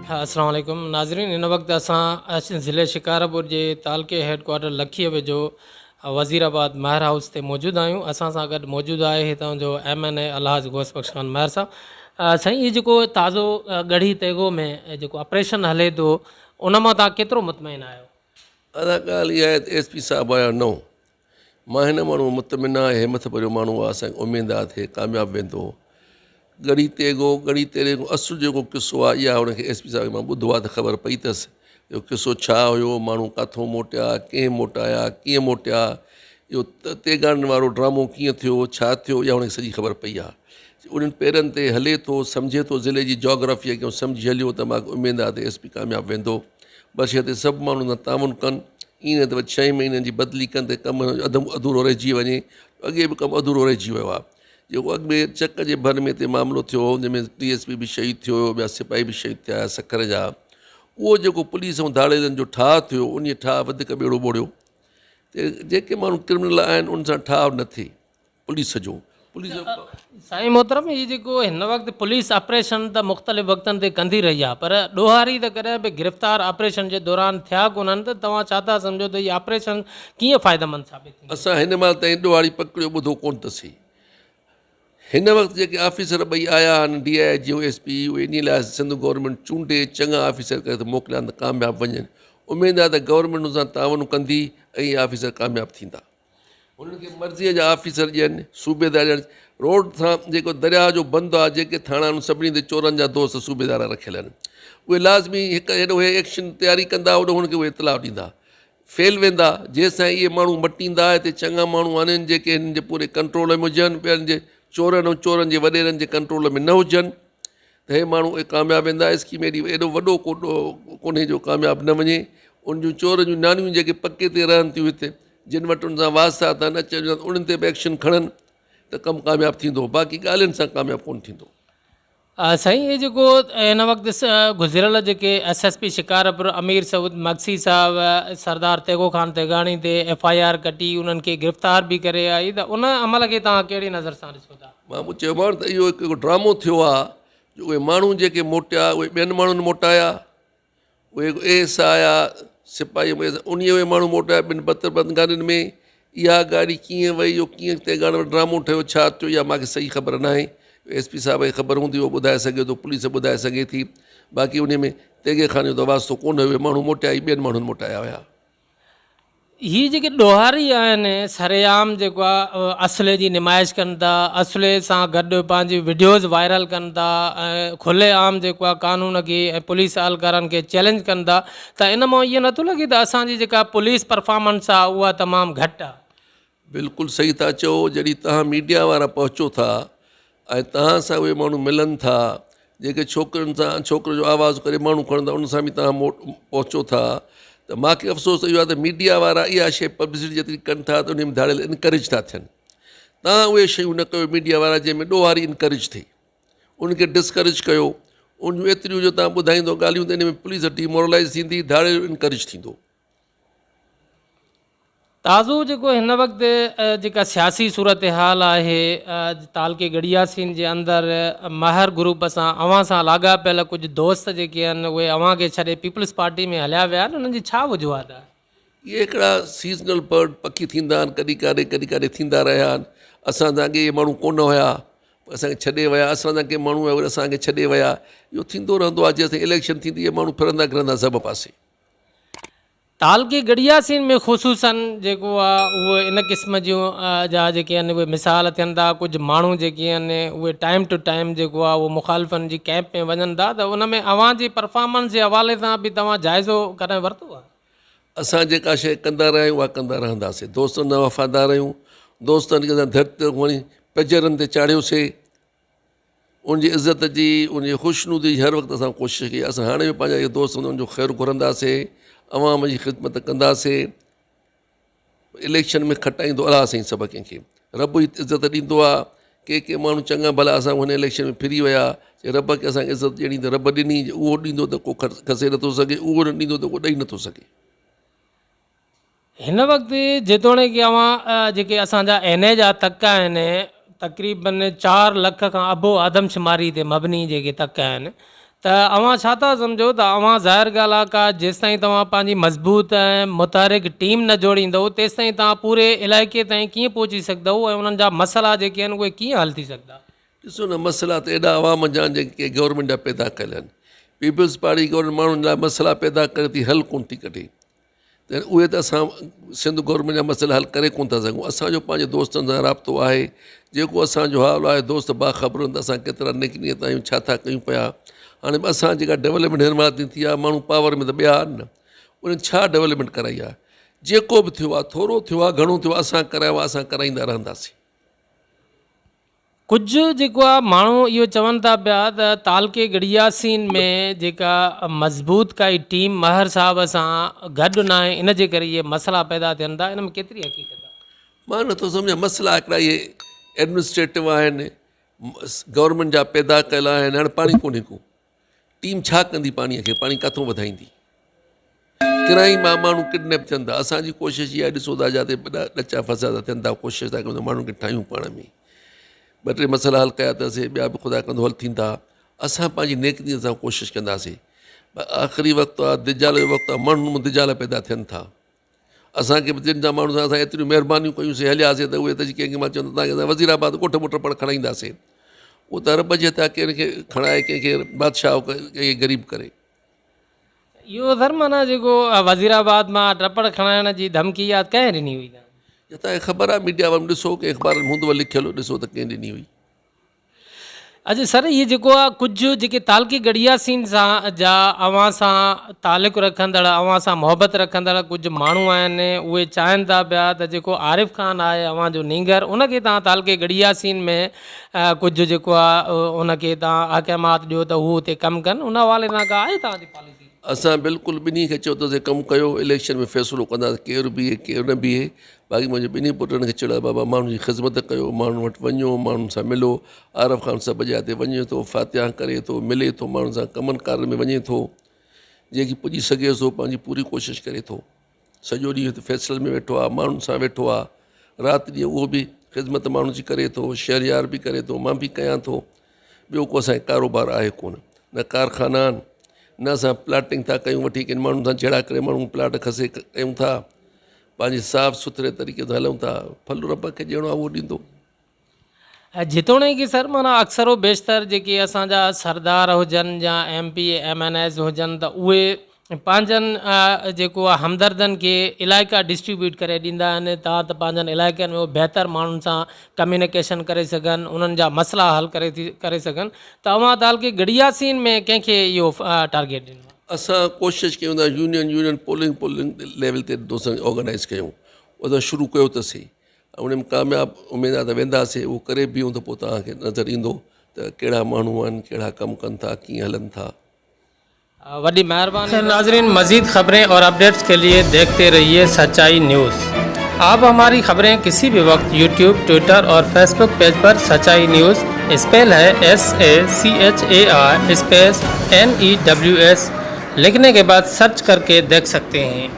हाँ, अस्सलाम वालेकुम नाज़रीन। इन वक्त असां ज़िले शिकारपुर जे तालके हेडक्वार्टर लखीअ वेझो वज़ीराबाद महर हाउस ते मौजूदु आहियूं। असां सां गॾु मौजूदु आहे हितां जो MNA अलहाज गौस बख्श खान महर साहब। साईं, इहो जेको ताज़ो गढ़ी तेगो में जेको ऑपरेशन हले थो, उन मां तव्हां केतिरो मुतमइन आहियो? अदा ॻाल्हि इहा आहे त SP साहिबु आया नओं, मां हिन माण्हू मुतमिन आहे, हिमत भरियो माण्हू आहे, असांखे उमेदु आहे थिए कामयाबु वेंदो। गढ़ी तेगो असुलु जेको किसो आहे, इहा हुनखे SP साहिब मां ॿुधो आहे त ख़बर पई अथसि इहो किसो छा हुयो, माण्हू किथां मोटिया, कंहिं मोटाया, कीअं मोटिया, इहो तेगान वारो ड्रामो कीअं थियो, छा थियो, इहा हुनखे सॼी ख़बर पई आहे। उन्हनि पेरनि ते हले थो, सम्झे थो ज़िले जी जोग्राफी खे सम्झी हलियो त मूंखे उमेदु आहे त SP कामयाबु वेंदो। बसि हिते सभु माण्हू न तामुन कनि, ईअं न त 6 महीननि जी बदिली कनि त कमु अधूरो रहिजी वञे। अॻे बि कमु अधूरो रहिजी वियो आहे। जेको अॻु में चक जे भर में हिते मामिलो थियो, जंहिंमें DSP बि शहीद थियो, ॿिया सिपाही बि शहीद थिया सखर जा, उहो जेको पुलिस ऐं धाड़ेलनि जो ठाह थियो, उन ठाह वधीक ॿेड़ो ॿोड़ियो। त जेके माण्हू क्रिमिनल आहिनि उन सां ठाह न थिए पुलिस जो। साईं मोहतरम, इहो जेको हिन वक़्तु पुलिस ऑपरेशन त मुख़्तलिफ़ वक़्तनि ते कंदी रही आहे, पर ॾोहारी त कॾहिं बि गिरफ़्तार ऑपरेशन जे दौरान थिया कोन्हनि, त तव्हां छा था सम्झो त इहा ऑपरेशन कीअं फ़ाइदेमंद साबित थींदी? असां हिन महिल ताईं ॾोहारी पकड़ियो ॿुधो कोन अथसीं। हिन वक़्तु जेके ऑफिसर ॿई आया आहिनि, DIG ऐं SP, उहे इन लाइ सिंध गवर्नमेंट चूंडे चङा ऑफिसर करे त मोकिलिया त कामयाबु वञनि। उमेदु आहे त गवर्नमेंट सां ताउन कंदी ऐं इहे ऑफिसर कामयाबु थींदा। उन्हनि खे मर्ज़ीअ जा ऑफिसर ॾियनि, सूबेदार ॾियनि। रोड सां जेको दरिया जो बंदि आहे, जेके थाणा आहिनि सभिनी ते चोरनि जा दोस्त सूबेदार रखियल आहिनि। उहे लाज़मी हिकु हेॾो एक्शन तयारी कंदा, होॾो हुनखे उहे इतलाउ ॾींदा। फेल वेंदा जेसिताईं इहे माण्हू मटींदा, हिते चङा माण्हू आहिनि जेके हिन जे पूरे कंट्रोल में हुजनि, ॿियनि जे चोरनि ऐं चोरनि जे वॾेरनि जे कंट्रोल में न हुजनि, त हे माण्हू कामयाबु वेंदा। स्कीम एॾो वॾो कोन्हे जो कामयाबु न वञे। उन जूं चोर जूं नानियूं जेके पके ते रहनि थियूं हिते, जिन वटि उन सां वास्ता था न अचनि, उन्हनि ते बि एक्शन खणनि त कमु कामयाबु थींदो, बाक़ी ॻाल्हियुनि सां कामयाबु कोन्ह थींदो। साईं, इहे जेको हिन वक़्तु गुज़िरियल जेके SSP शिकारपुर अमीर सऊद मक्सी साहब सरदार तेगो खान तेगाणी ते FIR कटी, उन्हनि खे गिरफ़्तार बि करे आई, त उन अमल खे तव्हां कहिड़ी नज़र सां ॾिसो था? मां चयोमांव त इहो हिकु ड्रामो थियो आहे। जो उहे माण्हू जेके मोटिया, उहे ॿियनि माण्हुनि मोटाया, उहे AS आया सिपाही, उन उहे माण्हू मोटाया ॿिनि बंदगारियुनि में। इहा गाॾी कीअं वई, इहो कीअं तेगान में ड्रामो ठहियो, छा थियो, इहा मूंखे सही ख़बर न आहे। SP साहिब खे ख़बर हूंदी, उहो ॿुधाए सघे थो, पुलिस ॿुधाए सघे थी। बाक़ी उन में तेगे खाने जो त वास्तो कोन हुयो, माण्हू मोटिया ई ॿियनि माण्हुनि मोटाया हुया। हीअ जेके ॾोहारी आहिनि, सरेआम जेको आहे असुले जी निमाइश कनि था, असुले सां गॾु पंहिंजी वीडियोज़ वायरल कनि था, ऐं खुले आम जेको आहे कानून खे ऐं पुलिस अहलकारनि खे चैलेंज कनि था, त इन मां इहो नथो लॻे त असांजी जेका पुलिस परफॉर्मेंस आहे उहा तमामु घटि आहे? बिल्कुलु सही था चओ। जॾहिं तव्हां मीडिया वारा पहुचो था ऐं तव्हां सां उहे माण्हू मिलनि था, जेके छोकिरनि सां छोकिरो जो आवाज़ु करे माण्हू खणंदा, उन सां बि तव्हां पहुचो था, त मूंखे अफ़सोस इहो आहे त मीडिया वारा इहा शइ पब्लिसिटी जेतिरी कनि था त उन में धाड़ियल इनकरेज था थियनि। तव्हां उहे शयूं न कयो मीडिया वारा जंहिंमें ॾोहारी इनकरेज थिए, उनखे डिस्करेज कयो। उन जूं एतिरियूं जो तव्हां ॿुधाईंदो ॻाल्हियूं त इन में पुलिस डिमोरलाइज़ थींदी, धाड़ियल इनकरेज थींदो। ताज़ो जेको हिन वक़्तु जेका सियासी सूरत हाल आहे, तालके गड़ियासीन जे अंदरि महर ग्रुप सां अव्हां सां लाॻापियल कुझु दोस्त जेके आहिनि, उहे अव्हां खे छॾे पीपल्स पार्टी में हलिया विया आहिनि, उन्हनि जी छा वजूहात आहे? इहे हिकिड़ा सीज़नल बर्ड पखी थींदा आहिनि, कॾहिं काॾे थींदा रहिया आहिनि। असां सां अॻे इहे माण्हू कोन हुया, असांखे छॾे विया, असां सां के माण्हू उहे असांखे छॾे विया। इहो थींदो रहंदो आहे। जेसिताईं इलेक्शन थींदी, इहे माण्हू फिरंदा फिरंदा सभु पासे। तालके गड़ियासीन में ख़ुशूसन जेको आहे उहे इन क़िस्म जूं जा जेके आहिनि उहे मिसाल थियनि था। कुझु माण्हू जेके आहिनि उहे टाइम टू टाइम जेको आहे उहो मुखालिफ़नि जी कैंप में वञनि था, त उन में अव्हां जी परफॉर्मेंस जे हवाले सां बि तव्हां जाइज़ो कॾहिं वरितो आहे? असां जेका शइ कंदा रहिया आहियूं उहा कंदा रहंदासीं। दोस्तनि सां वफ़ादार आहियूं, दोस्तनि खे असां धरती ते वञी पजरनि ते चाढ़ियोसीं। उनजी इज़त जी, उनजी ख़ुशनूदी हर वक़्तु असां कोशिशि कई। असां हाणे बि पंहिंजा इहे दोस्त हूंदा उनजो ख़ैरु घुरंदासीं, अवाम जी ख़िदमत कंदासीं। इलेक्शन में खटाईंदो अलाह साईं सभु कंहिंखे, रब ई इज़त ॾींदो आहे। के माण्हू चङा भला असां हुन इलेक्शन में फिरी विया, रब खे असांखे इज़त ॾियणी त रब ॾिनी, उहो ॾींदो त को खसे नथो सघे, उहो न ॾींदो त को ॾेई नथो सघे। हिन वक़्तु जेतोणीकि अव्हां जेके असांजा NA जा तक आहिनि, तक़रीबन 4 लख खां अबो आदमशुमारी ते मबनी जेके तक आहिनि, त त अवां छा था सम्झो त अवां ज़ाहिर ॻाल्हि आहे का जेसिताईं तव्हां पंहिंजी मज़बूत ऐं मुतहरिक टीम न जोड़ींदव तेसिताईं तव्हां पूरे इलाइक़े ताईं कीअं पहुची सघंदव ऐं उन्हनि जा मसइला जेके आहिनि उहे कीअं हल थी सघंदा? ॾिसो न, मसइला त एॾा आवाम जा जेके गवर्नमेंट जा पैदा कयल आहिनि। पीपल्स पार्टी गवर्नमेंट माण्हुनि लाइ मसइला पैदा करे थी, हल कोन थी कढे, त उहे त असां सिंध गवर्नमेंट जा मसइला हल करे कोन था सघूं। असांजो पंहिंजे दोस्तनि सां राब्तो आहे, जेको असांजो हाल आहे दोस्त बाख़बर आहिनि त असां केतिरा निकिरी था आहियूं, छा था कयूं पिया। हाणे असां जेका डेवलपमेंट हिन महिल थी आहे, माण्हू पावर में त ॿिया आहिनि न, उन्हनि छा डेवलपमेंट कराई आहे? जेको बि थियो आहे, थोरो थियो आहे, घणो थियो आहे, असां करायो आहे, असां कराईंदा रहंदासीं। कुझु जेको आहे माण्हू इहो चवनि था पिया त तालके गड़ियासीन में जेका मज़बूत काई टीम महर साहब सां गॾु न आहे, इन जे करे इहे मसइला पैदा थियनि था। इन में केतिरी हक़ीक़त आहे? मां नथो सम्झां, मसइला हिकिड़ा इहे एडमिनिस्ट्रेटिव आहिनि, गवर्नमेंट जा पैदा कयल आहिनि। हाणे पाणी कोन्हे को, टीम छा कंदी पाणीअ खे? पाणी किथां वधाईंदी? किराई मां माण्हू किडनैप थियनि था। असांजी कोशिशि इहा ॾिसो था, जिते ॾचा फसाद थियनि था, कोशिशि था कयूं माण्हुनि खे ठाहियूं पाण में। 2-3 मसइला हल कया अथसीं, ॿिया बि ख़ुदा कंदो हल थींदा। असां पंहिंजी नेकनीअ सां कोशिशि कंदासीं। आख़िरी वक़्तु आहे, दिजाल जो वक़्तु आहे, माण्हुनि में दिजाल पैदा थियनि था। असांखे बि जिन जा माण्हू सां असां एतिरियूं महिरबानियूं कयूंसीं, हलियासीं, त उहे त कंहिंखे मां चवंदो तव्हांखे असां वज़ीराबाद ॻोठ मोट पण खणाईंदासीं। उहो त रब जे हितां कंहिंखे खणाए, कंहिंखे बादशाह, कंहिंखे ग़रीब करे। इहो सर माना जेको वज़ीराबाद मां टपड़ खणाइण जी धमकी यादि कंहिं ॾिनी हुई? तव्हांखे ख़बर आहे, मीडिया में ॾिसो कि अख़बार में हूंदव लिखियलु, ॾिसो त कंहिं ॾिनी हुई। अच्छा सर, इहे जेको आहे कुझु जेके तालकी गड़ियासीन सां जा अवां सां तालुक़ु रखंदड़, अवां सां मुहबत रखंदड़ कुझु माण्हू आहिनि, उहे चाहिनि था पिया त जेको आरिफ़ ख़ान आहे अवां जो नींगर, उनखे तव्हां तालके गड़ियासीन में कुझु जेको आहे उनखे तव्हां अहकामात ॾियो त हू हुते कमु कनि। उन हवाले सां का आहे तव्हांजी पॉलिसी? असां बिल्कुलु ॿिन्ही खे चयो त कमु कयो, इलेक्शन में फ़ैसिलो कंदासीं, केरु बीहे केरु न बीहे। बाक़ी मुंहिंजे ॿिन्ही पुटनि खे चयो आहे, बाबा माण्हुनि जी ख़िदमत कयो, माण्हुनि वटि वञो, माण्हुनि सां मिलो। आरिफ़ ख़ान सभु जॻह ते वञे थो, फ़ातिहा करे थो, मिले थो, माण्हुनि सां कमनि कारनि में वञे थो, जेकी पुॼी सघे थो पंहिंजी पूरी कोशिशि करे थो। सॼो ॾींहुं हिते फैसल में वेठो आहे, माण्हुनि सां वेठो आहे, राति ॾींहुं उहो बि ख़िदमत माण्हुनि जी करे थो, शहरयार बि करे थो, मां बि कयां थो। ॿियो को असांखे कारोबार आहे कोन, न कारखाना आहिनि, न असां प्लाटिंग था कयूं वठी किन माण्हुनि सां जहिड़ा करे माण्हू प्लाट खसे कयूं था। पंहिंजे साफ़ सुथरे तरीक़े सां हलूं था, फल रब खे ॾियणो आहे उहो ॾींदो। जेतोणीकि सर माना अक्सरो बेशितर जेके असांजा सरदार हुजनि या MP MNS हुजनि त उहे पंहिंजनि जेको आहे हमदर्दनि खे इलाइक़ा डिस्ट्रीब्यूट करे ॾींदा आहिनि त पंहिंजनि इलाइक़नि में उहे बहितर माण्हुनि सां कम्यूनिकेशन करे सघनि, उन्हनि जा मसइला हल करे सघनि। त अवां तालके गड़ियासीन में कंहिंखे इहो टारगेट ॾिनो? असां कोशिशि कयूं था यूनियन पोलिंग लेवल ते दोस्त ऑर्गेनाइज़ कयूं, उहो त शुरू कयो अथसीं। उन में कामयाबु उमेद आहे त वेंदासीं, उहो करे बीहूं त पोइ तव्हांखे नज़र ईंदो त कहिड़ा माण्हू आहिनि, कहिड़ा कमु कनि था, कीअं हलनि था। बड़ी मेहरबानी। नाजरीन, मज़ीद खबरें और अपडेट्स के लिए देखते रहिए सच्चाई न्यूज़। आप हमारी खबरें किसी भी वक्त YouTube, ट्विटर और फेसबुक पेज पर सच्चाई न्यूज़ स्पेल है SACHAI स्पेस NEWS लिखने के बाद सर्च करके देख सकते हैं।